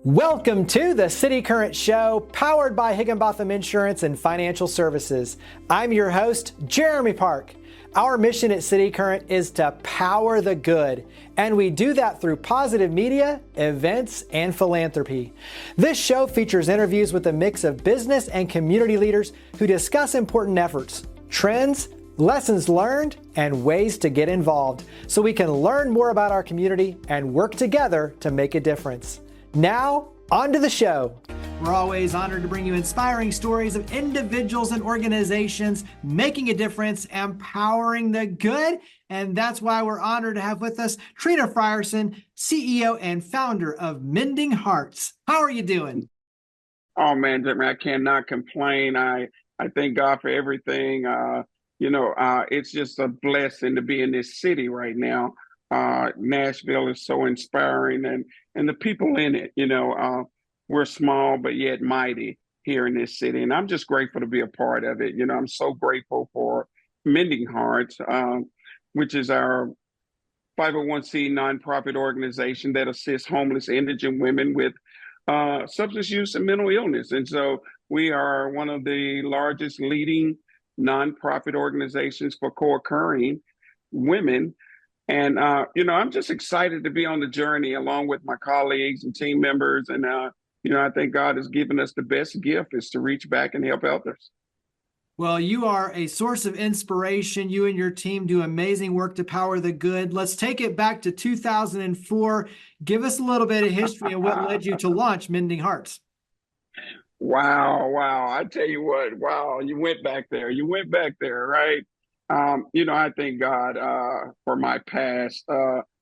Welcome to the City Current Show, powered by Higginbotham Insurance and Financial Services. I'm your host, Jeremy Park. Our mission at City Current is to power the good, and we do that through positive media, events, and philanthropy. This show features interviews with a mix of business and community leaders who discuss important efforts, trends, lessons learned, and ways to get involved so we can learn more about our community and work together to make a difference. Now, on to the show. We're always honored to bring you inspiring stories of individuals and organizations making a difference, empowering the good. And that's why we're honored to have with us Trina Frierson, CEO and founder of Mending Hearts. How are you doing? Oh man, Jeremy, I cannot complain. I thank God for everything. It's just a blessing to be in this city right now. Nashville is so inspiring, and the people in it, we're small but yet mighty here in this city, and I'm just grateful to be a part of it. I'm so grateful for Mending Hearts, which is our 501c nonprofit organization that assists homeless, indigent women with substance use and mental illness. And so we are one of the largest leading nonprofit organizations for co-occurring women. And, I'm just excited to be on the journey along with my colleagues and team members. And, I think God has given us the best gift is to reach back and help others. Well, you are a source of inspiration. You and your team do amazing work to power the good. Let's take it back to 2004. Give us a little bit of history and what led you to launch Mending Hearts. Wow. I tell you what, wow, you went back there, right? I thank God for my past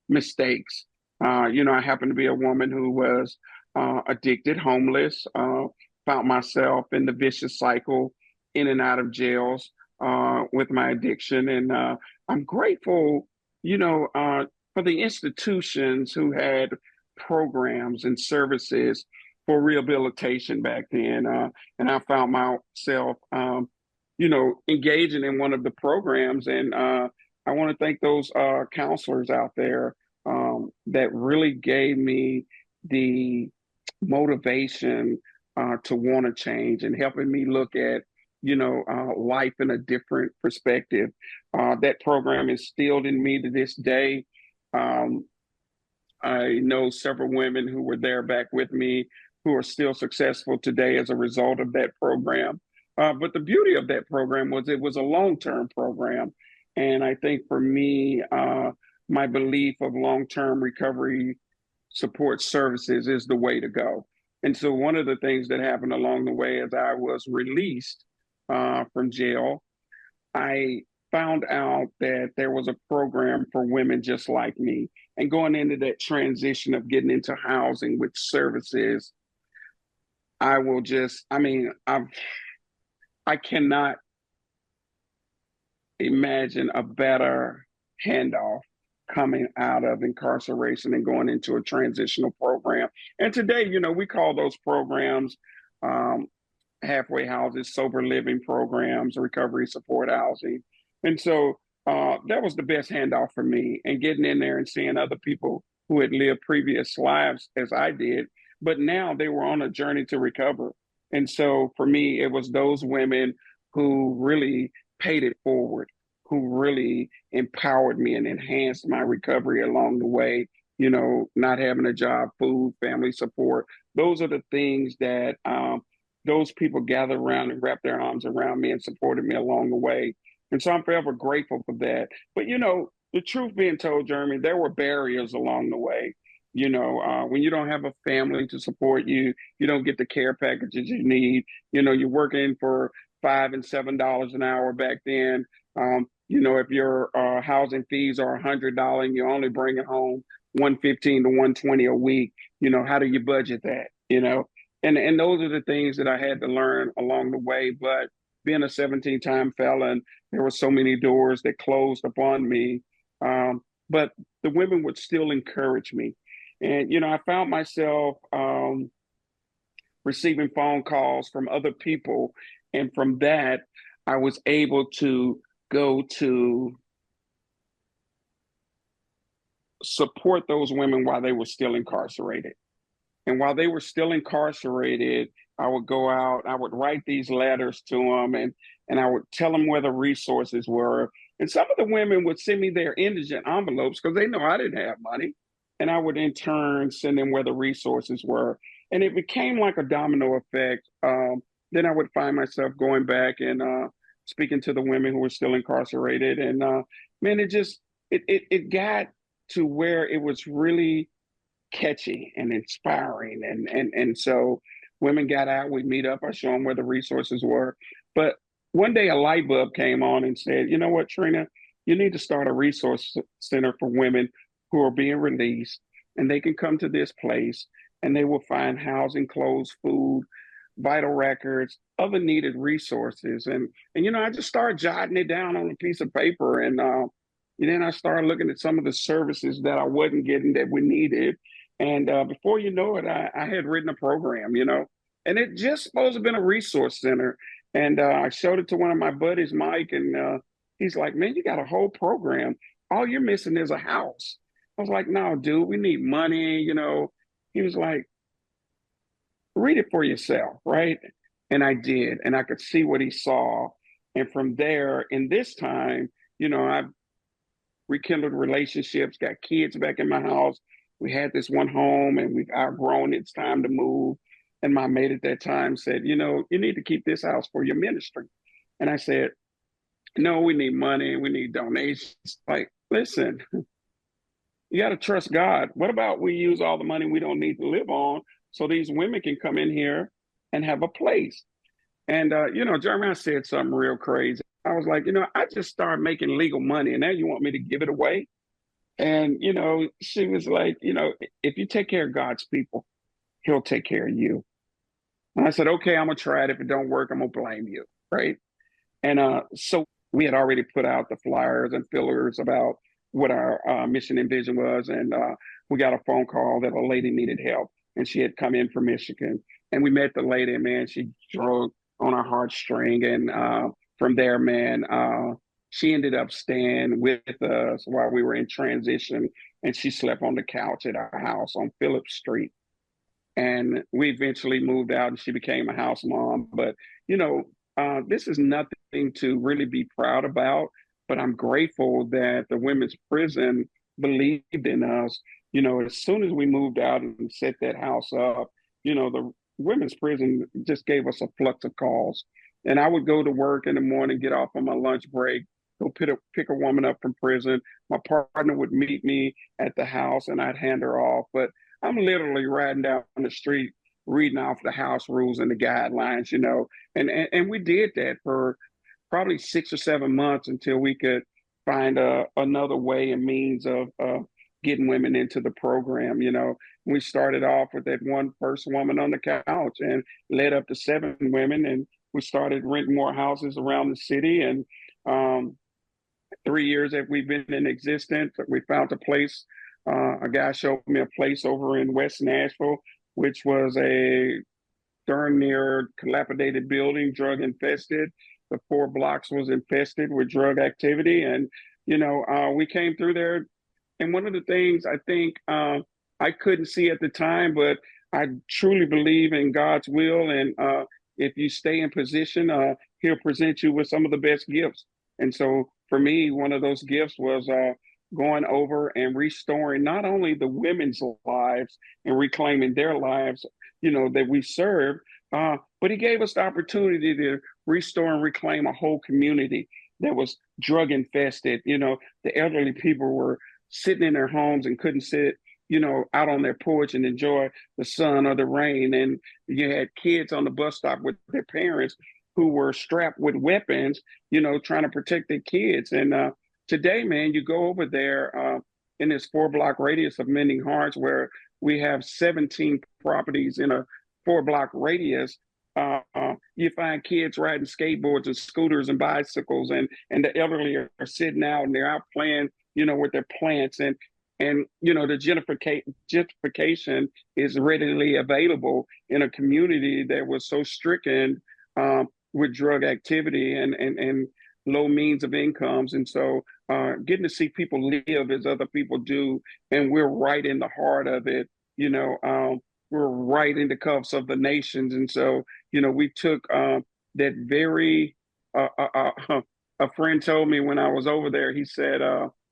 mistakes. I happen to be a woman who was addicted, homeless, found myself in the vicious cycle in and out of jails with my addiction. And I'm grateful, for the institutions who had programs and services for rehabilitation back then. And I found myself, engaging in one of the programs. And I want to thank those counselors out there that really gave me the motivation to want to change and helping me look at, life in a different perspective. That program is instilled in me to this day. I know several women who were there back with me who are still successful today as a result of that program. But the beauty of that program was it was a long-term program. And I think for me, my belief of long-term recovery support services is the way to go. And so one of the things that happened along the way as I was released from jail, I found out that there was a program for women just like me. And going into that transition of getting into housing with services, I cannot imagine a better handoff coming out of incarceration and going into a transitional program. And today, we call those programs halfway houses, sober living programs, recovery support housing. And so that was the best handoff for me, and getting in there and seeing other people who had lived previous lives as I did, but now they were on a journey to recover. And so for me, it was those women who really paid it forward, who really empowered me and enhanced my recovery along the way. Not having a job, food, family support. Those are the things that those people gathered around and wrapped their arms around me and supported me along the way. And so I'm forever grateful for that. But, the truth being told, Jeremy, there were barriers along the way. When you don't have a family to support you, you don't get the care packages you need. You're working for $5 and $7 an hour back then. If your housing fees are $100 and you're only bringing home $115 to $120 a week, how do you budget that? And those are the things that I had to learn along the way. But being a 17-time felon, there were so many doors that closed upon me. But the women would still encourage me. And, I found myself receiving phone calls from other people. And from that, I was able to go to support those women while they were still incarcerated. And while they were still incarcerated, I would go out, I would write these letters to them, and I would tell them where the resources were. And some of the women would send me their indigent envelopes because they know I didn't have money. And I would in turn send them where the resources were. And it became like a domino effect. Then I would find myself going back and speaking to the women who were still incarcerated. And man, it got to where it was really catchy and inspiring. And so women got out, we meet up, I show them where the resources were. But one day a light bulb came on and said, you know what, Trina, you need to start a resource center for women who are being released, and they can come to this place and they will find housing, clothes, food, vital records, other needed resources. And you know, I just started jotting it down on a piece of paper, and then I started looking at some of the services that I wasn't getting that we needed. And before you know it, I had written a program, you know, and it just supposed to have been a resource center. And I showed it to one of my buddies, Mike, and he's like, man, you got a whole program. All you're missing is a house. I was like, no, dude, we need money, you know. He was like, read it for yourself, right? And I did, and I could see what he saw. And from there, in this time, you know, I rekindled relationships, got kids back in my house. We had this one home and we've outgrown it. It's time to move. And my mate at that time said, you know, you need to keep this house for your ministry. And I said, no, we need money. We need donations. Like, listen, you got to trust God. What about we use all the money we don't need to live on so these women can come in here and have a place? And, you know, Jeremiah said something real crazy. I was like, you know, I just started making legal money and now you want me to give it away? And, you know, she was like, you know, if you take care of God's people, he'll take care of you. And I said, okay, I'm going to try it. If it don't work, I'm going to blame you. Right. And so we had already put out the flyers and fillers about what our mission and vision was. And we got a phone call that a lady needed help. And she had come in from Michigan. And we met the lady, and man, she drove on our heartstring. And from there, man, she ended up staying with us while we were in transition. And she slept on the couch at our house on Phillips Street. And we eventually moved out and she became a house mom. But, you know, this is nothing to really be proud about, but I'm grateful that the women's prison believed in us. You know, as soon as we moved out and set that house up, you know, the women's prison just gave us a flux of calls. And I would go to work in the morning, get off on my lunch break, go pick a woman up from prison. My partner would meet me at the house and I'd hand her off. But I'm literally riding down the street reading off the house rules and the guidelines, you know, and we did that for probably 6 or 7 months until we could find another way and means of getting women into the program. You know, we started off with that one first woman on the couch and led up to 7 women, and we started renting more houses around the city. And 3 years that we've been in existence, we found a place. A guy showed me a place over in West Nashville, which was a darn near dilapidated building, drug infested. The 4 blocks was infested with drug activity. And, you know, we came through there. And one of the things I think I couldn't see at the time, but I truly believe in God's will. And if you stay in position, he'll present you with some of the best gifts. And so for me, one of those gifts was going over and restoring not only the women's lives and reclaiming their lives, you know, that we serve, but he gave us the opportunity to restore and reclaim a whole community that was drug infested. You know, the elderly people were sitting in their homes and couldn't sit, you know, out on their porch and enjoy the sun or the rain. And you had kids on the bus stop with their parents who were strapped with weapons, you know, trying to protect their kids. And today, man, you go over there in this 4-block radius of Mending Hearts, where we have 17 properties in a 4-block radius. You find kids riding skateboards and scooters and bicycles, and the elderly are sitting out and they're out playing, you know, with their plants. And you know, the gentrification is readily available in a community that was so stricken with drug activity and low means of incomes. And so getting to see people live as other people do, and we're right in the heart of it, you know, we're right in the cuffs of the nations. And so, we took that very, a friend told me when I was over there, he said,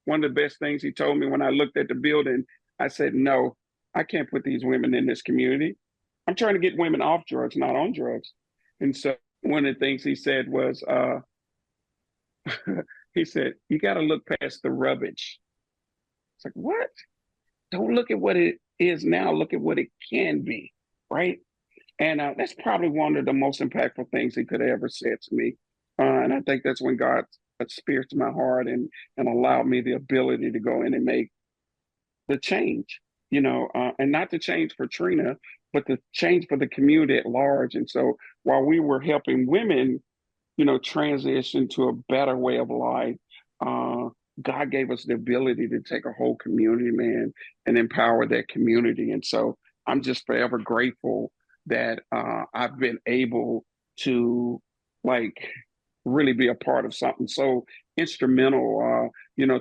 one of the best things he told me when I looked at the building, I said, no, I can't put these women in this community. I'm trying to get women off drugs, not on drugs. And so one of the things he said was, he said, you got to look past the rubbish. It's like, what? Don't look at what it is now, look at what it can be, right? And that's probably one of the most impactful things he could have ever said to me. And I think that's when God pierced my heart and allowed me the ability to go in and make the change, and not the change for Trina, but the change for the community at large. And so while we were helping women, transition to a better way of life, God gave us the ability to take a whole community, man, and empower that community. And so I'm just forever grateful that I've been able to, like, really be a part of something so instrumental.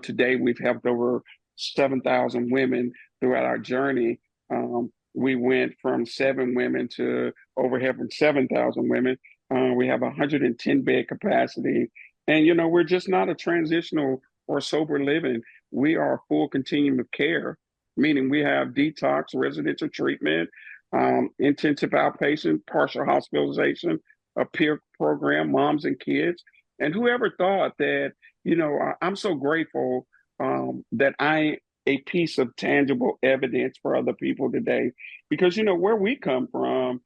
Today we've helped over 7,000 women throughout our journey. We went from 7 women to over helping 7,000 women. We have 110 bed capacity. And, we're just not a transitional or sober living. We are a full continuum of care, meaning we have detox, residential treatment, intensive outpatient, partial hospitalization, a peer program, moms and kids. And whoever thought that, I'm so grateful that I a piece of tangible evidence for other people today, because where we come from,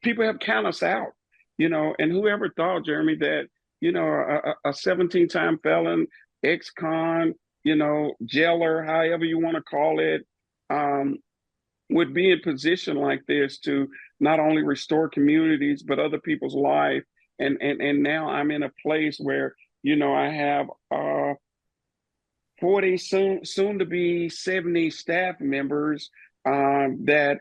people have counted us out, and whoever thought, Jeremy, that a 17-time felon, ex-con, jailer, however you want to call it, would be in position like this to not only restore communities but other people's life. And now I'm in a place where I have 40, soon to be 70 staff members, that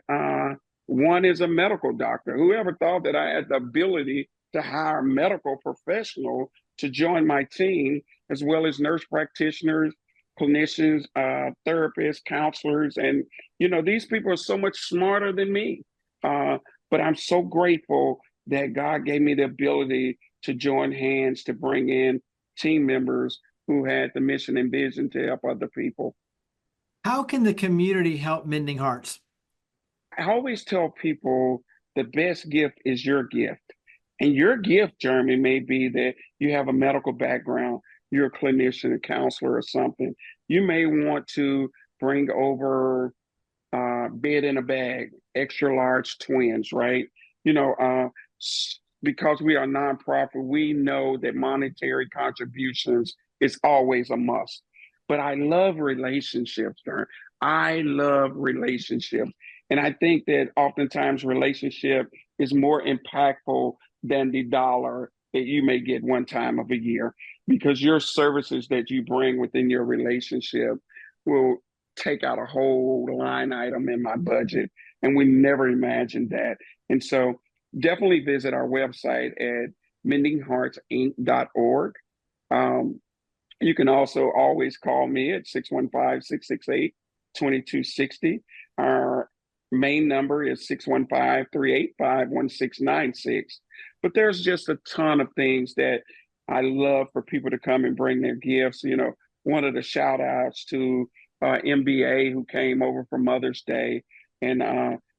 one is a medical doctor. Whoever thought that I had the ability to hire a medical professional to join my team, as well as nurse practitioners, clinicians, therapists, counselors. And, these people are so much smarter than me. But I'm so grateful that God gave me the ability to join hands to bring in team members who had the mission and vision to help other people. How can the community help Mending Hearts? I always tell people the best gift is your gift. And your gift, Jeremy, may be that you have a medical background, you're a clinician, a counselor, or something. You may want to bring over bed in a bag, extra large twins, right? Because we are nonprofit, we know that monetary contributions is always a must. But I love relationships, Darren. I love relationships. And I think that oftentimes relationship is more impactful than the dollar that you may get one time of a year, because your services that you bring within your relationship will take out a whole line item in my budget. And we never imagined that. And so definitely visit our website at mendingheartsinc.org. You can also always call me at 615-668-2260. Our main number is 615-385-1696. But there's just a ton of things that I love for people to come and bring their gifts. One of the shout outs to MBA, who came over for Mother's Day, and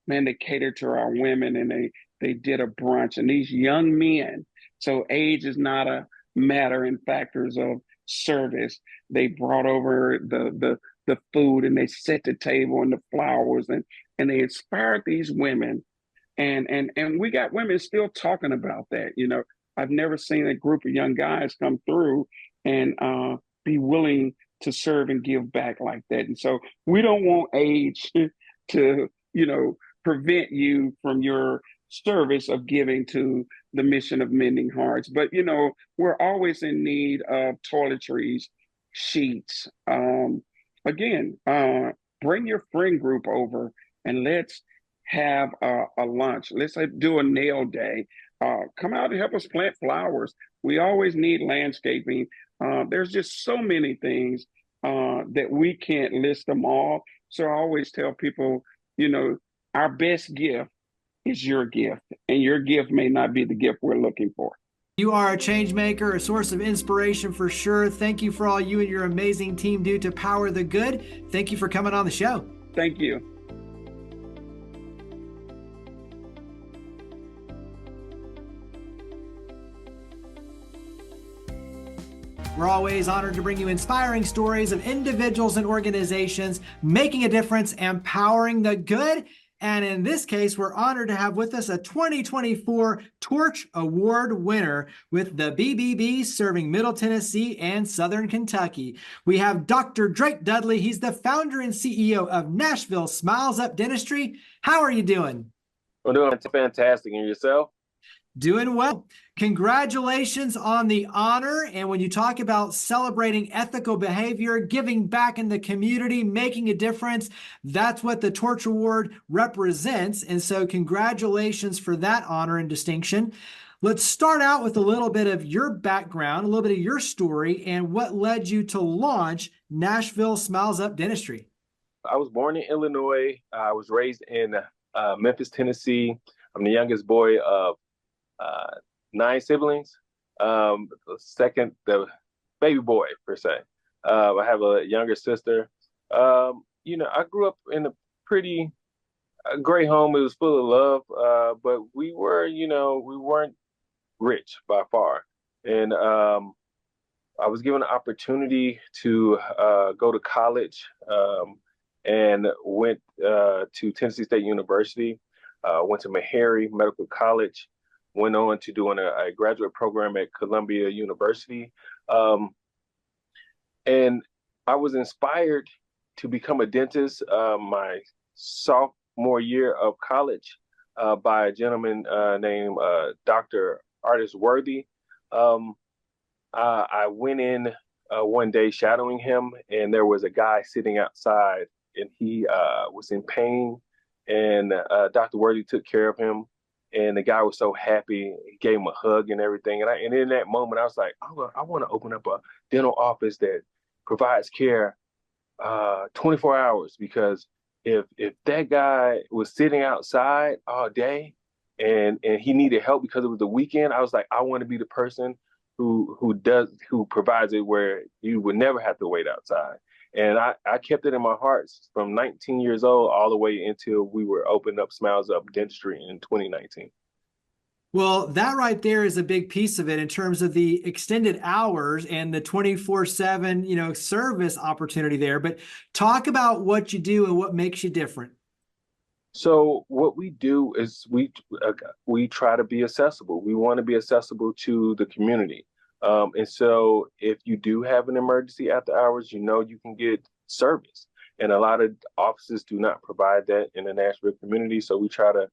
man, they catered to our women, and they did a brunch. And these young men, so age is not a matter in factors of service. They brought over the food, and they set the table and the flowers, and they inspired these women. And we got women still talking about that. I've never seen a group of young guys come through and be willing to serve and give back like that. And so we don't want age to, prevent you from your service of giving to the mission of Mending Hearts. But, we're always in need of toiletries, sheets. Again, bring your friend group over and let's have a lunch. Let's do a nail day. Come out and help us plant flowers. We always need landscaping. There's just so many things that we can't list them all. So I always tell people, You know, our best gift is your gift, and your gift may not be the gift we're looking for. You are a change maker, a source of inspiration for sure. Thank you for all you and your amazing team do to power the good. Thank you for coming on the show. Thank you. We're always honored to bring you inspiring stories of individuals and organizations making a difference and powering the good. And in this case, we're honored to have with us a 2024 Torch Award winner with the BBB serving Middle Tennessee and Southern Kentucky. We have Dr. Drake Dudley. He's the founder and CEO of Nashville Smiles Up Dentistry. How are you doing? I'm doing fantastic. And yourself? Doing well. Congratulations on the honor. And when you talk about celebrating ethical behavior, giving back in the community, making a difference, that's what the Torch Award represents. And so congratulations for that honor and distinction. Let's start out with a little bit of your background, a little bit of your story, and what led you to launch Nashville Smiles Up Dentistry. I was born in Illinois. I was raised in Memphis, Tennessee. I'm the youngest boy of 9 siblings. The baby boy per se. I have a younger sister. I grew up in a pretty great home. It was full of love, but we weren't rich by far. And I was given an opportunity to go to college and went to Tennessee State University. Went to Meharry Medical College. Went on to doing a graduate program at Columbia University. And I was inspired to become a dentist my sophomore year of college by a gentleman named Dr. Artis Worthy. I went in one day shadowing him, and there was a guy sitting outside, and he was in pain, and Dr. Worthy took care of him. And the guy was so happy. He gave him a hug and everything. And in that moment, I was like, I want to open up a dental office that provides care 24 hours. Because if that guy was sitting outside all day and he needed help because it was the weekend, I was like, I want to be the person who provides it where you would never have to wait outside. And I kept it in my heart from 19 years old all the way until we were opening up Smiles Up Dentistry in 2019. Well, that right there is a big piece of it in terms of the extended hours and the 24/7, service opportunity there. But talk about what you do and what makes you different. So what we do is we try to be accessible. We want to be accessible to the community. And so if you do have an emergency after hours, you can get service. And a lot of offices do not provide that in the Nashville community. So we try to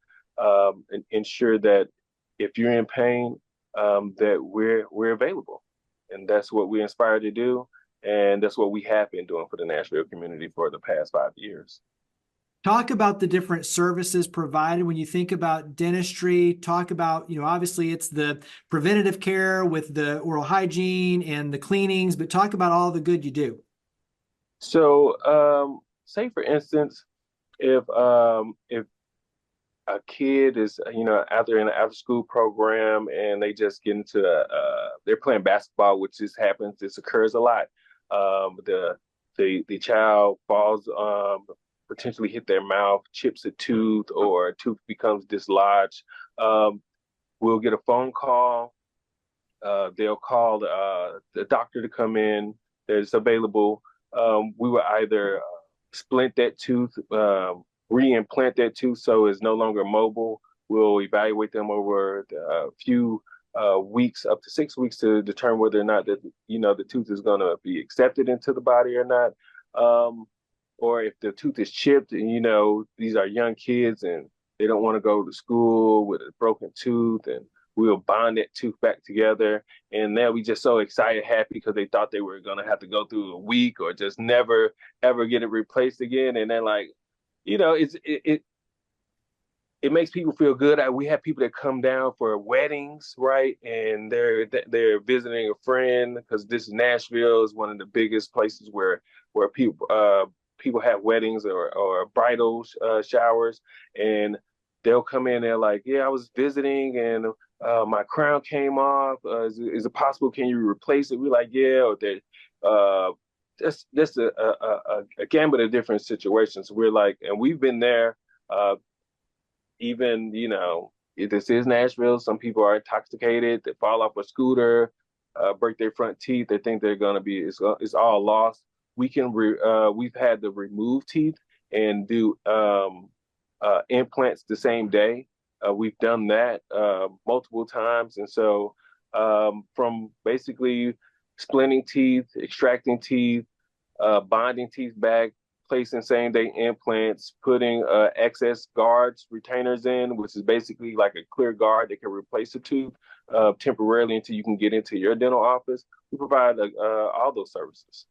ensure that if you're in pain, that we're available. And that's what we're inspired to do. And that's what we have been doing for the Nashville community for the past 5 years. Talk about the different services provided when you think about dentistry. Talk about, obviously it's the preventative care with the oral hygiene and the cleanings, but talk about all the good you do. So, say for instance, if a kid is, after in an after school program and they just get into they're playing basketball, which this occurs a lot. The child falls, potentially hit their mouth, chips a tooth, or a tooth becomes dislodged. We'll get a phone call. They'll call the doctor to come in that's available. We will either splint that tooth, re-implant that tooth so it's no longer mobile. We'll evaluate them over a few weeks, up to 6 weeks, to determine whether or not that the tooth is going to be accepted into the body or not. Or if the tooth is chipped and, these are young kids and they don't want to go to school with a broken tooth, and we'll bond that tooth back together. And they'll be just so excited, happy, because they thought they were going to have to go through a week or just never, ever get it replaced again. And then it makes people feel good. We have people that come down for weddings, right? And they're visiting a friend, because this Nashville is one of the biggest places where people, people have weddings or bridal showers, and they'll come in, they're like, yeah, I was visiting and my crown came off. Is it possible? Can you replace it? We're like, yeah, or that. Just a gambit of different situations. We're like, and we've been there. Even, if this is Nashville, some people are intoxicated, they fall off a scooter, break their front teeth, they think they're going to be, it's all lost. We've had to remove teeth and do implants the same day. We've done that multiple times. And so from basically splitting teeth, extracting teeth, bonding teeth back, placing same day implants, putting excess guards, retainers in, which is basically like a clear guard that can replace a tooth temporarily until you can get into your dental office. We provide all those services.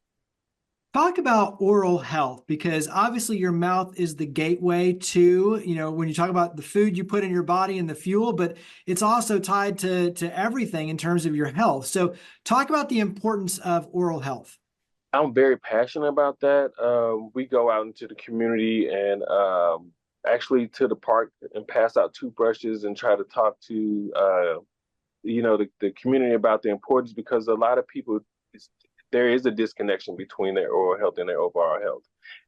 Talk about oral health, because obviously your mouth is the gateway to, when you talk about the food you put in your body and the fuel, but it's also tied to everything in terms of your health. So talk about the importance of oral health. I'm very passionate about that. We go out into the community and actually to the park and pass out toothbrushes and try to talk to, the community about the importance, because a lot of people, there is a disconnection between their oral health and their overall health.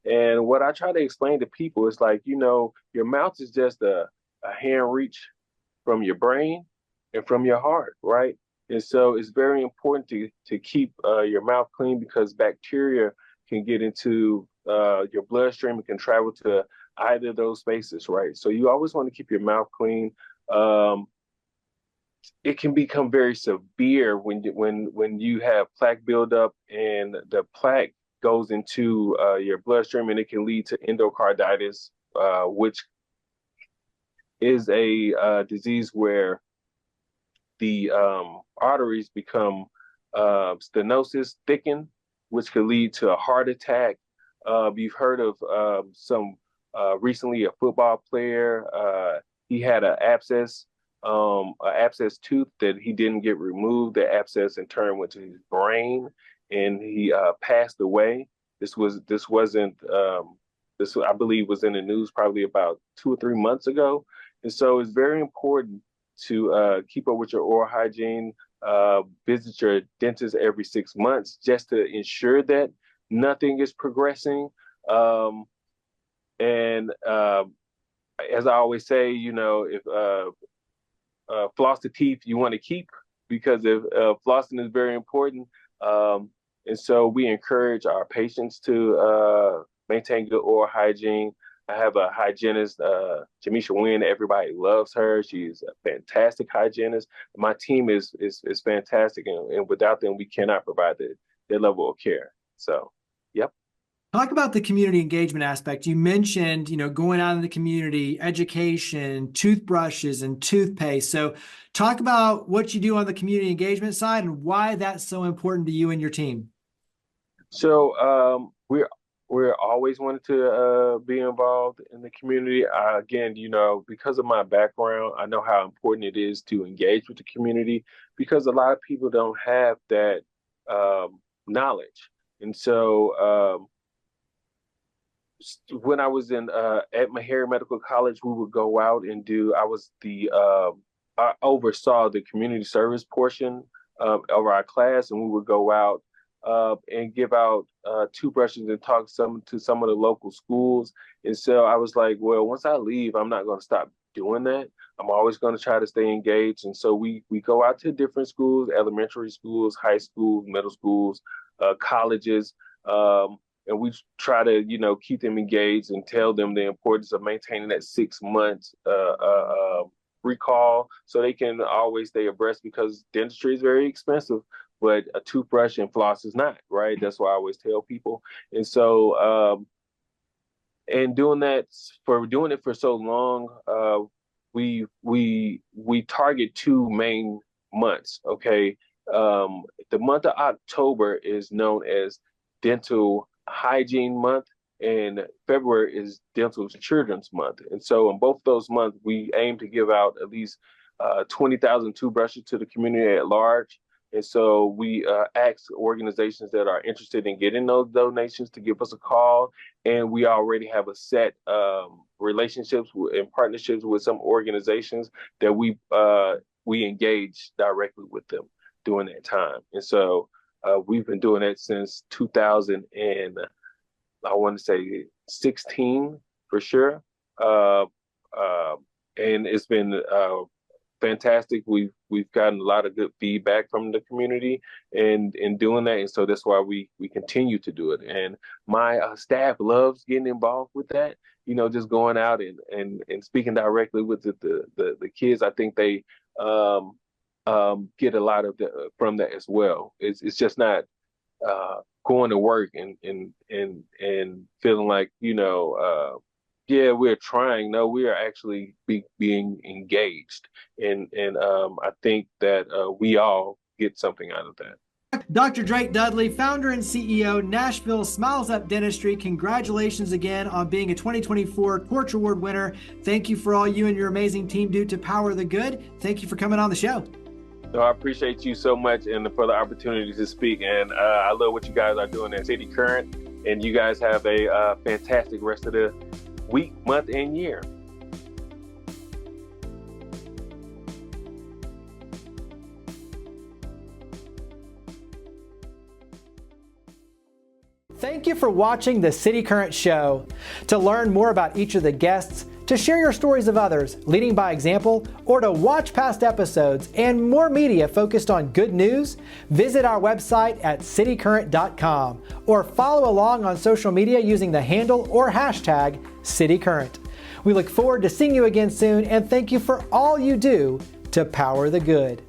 And what I try to explain to people is like, your mouth is just a hand reach from your brain and from your heart, right? And so it's very important to keep your mouth clean, because bacteria can get into your bloodstream and can travel to either of those spaces, right? So you always want to keep your mouth clean. It can become very severe when you have plaque buildup, and the plaque goes into your bloodstream, and it can lead to endocarditis, which is a disease where the arteries become stenosis, thicken, which could lead to a heart attack. You've heard of recently a football player. He had an abscess tooth that he didn't get removed. The abscess in turn went to his brain, and he passed away. This I believe was in the news probably about 2 or 3 months ago. And so it's very important to keep up with your oral hygiene, visit your dentist every 6 months just to ensure that nothing is progressing. And as I always say, if floss the teeth you want to keep, because if flossing is very important. And so we encourage our patients to maintain good oral hygiene. I have a hygienist, Jamisha Wynn. Everybody loves her. She's a fantastic hygienist. My team is fantastic, and without them, we cannot provide their level of care. So, yep. Talk about the community engagement aspect. You mentioned, going out in the community, education, toothbrushes, and toothpaste. So talk about what you do on the community engagement side and why that's so important to you and your team. So we're always wanted to be involved in the community. Again, because of my background, I know how important it is to engage with the community, because a lot of people don't have that knowledge. And so when I was at Meharry Medical College, we would go out and I oversaw the community service portion of our class, and we would go out and give out toothbrushes and talk to some of the local schools. And so I was like, well, once I leave, I'm not going to stop doing that. I'm always going to try to stay engaged. And so we go out to different schools, elementary schools, high schools, middle schools, colleges, and we try to, keep them engaged and tell them the importance of maintaining that 6 months recall, so they can always stay abreast, because dentistry is very expensive, but a toothbrush and floss is not, right? That's what I always tell people. And so, and doing it for so long, we target 2 main months. Okay, the month of October is known as Dental Hygiene Month, and February is Dental Children's Month. And so in both those months, we aim to give out at least 20,000 toothbrushes to the community at large. And so we ask organizations that are interested in getting those donations to give us a call. And we already have a set relationships and partnerships with some organizations that we engage directly with them during that time. And so we've been doing it since 2000 and I want to say 16 for sure. And it's been fantastic. We've gotten a lot of good feedback from the community and in doing that, and so that's why we continue to do it. And my staff loves getting involved with that. Just going out and speaking directly with the kids. I think they get a lot of from that as well. It's just not going to work and feeling like yeah, we're trying. No, we are actually being engaged. And I think that we all get something out of that. Dr. Drake Dudley, founder and CEO, Nashville Smiles Up Dentistry. Congratulations again on being a 2024 Torch Award winner. Thank you for all you and your amazing team do to power the good. Thank you for coming on the show. No, I appreciate you so much and for the opportunity to speak. And I love what you guys are doing at cityCURRENT. And you guys have a fantastic rest of the week, month, and year. Thank you for watching the cityCURRENT show. To learn more about each of the guests, to share your stories of others, leading by example, or to watch past episodes and more media focused on good news, visit our website at citycurrent.com or follow along on social media using the handle or hashtag citycurrent. We look forward to seeing you again soon, and thank you for all you do to power the good.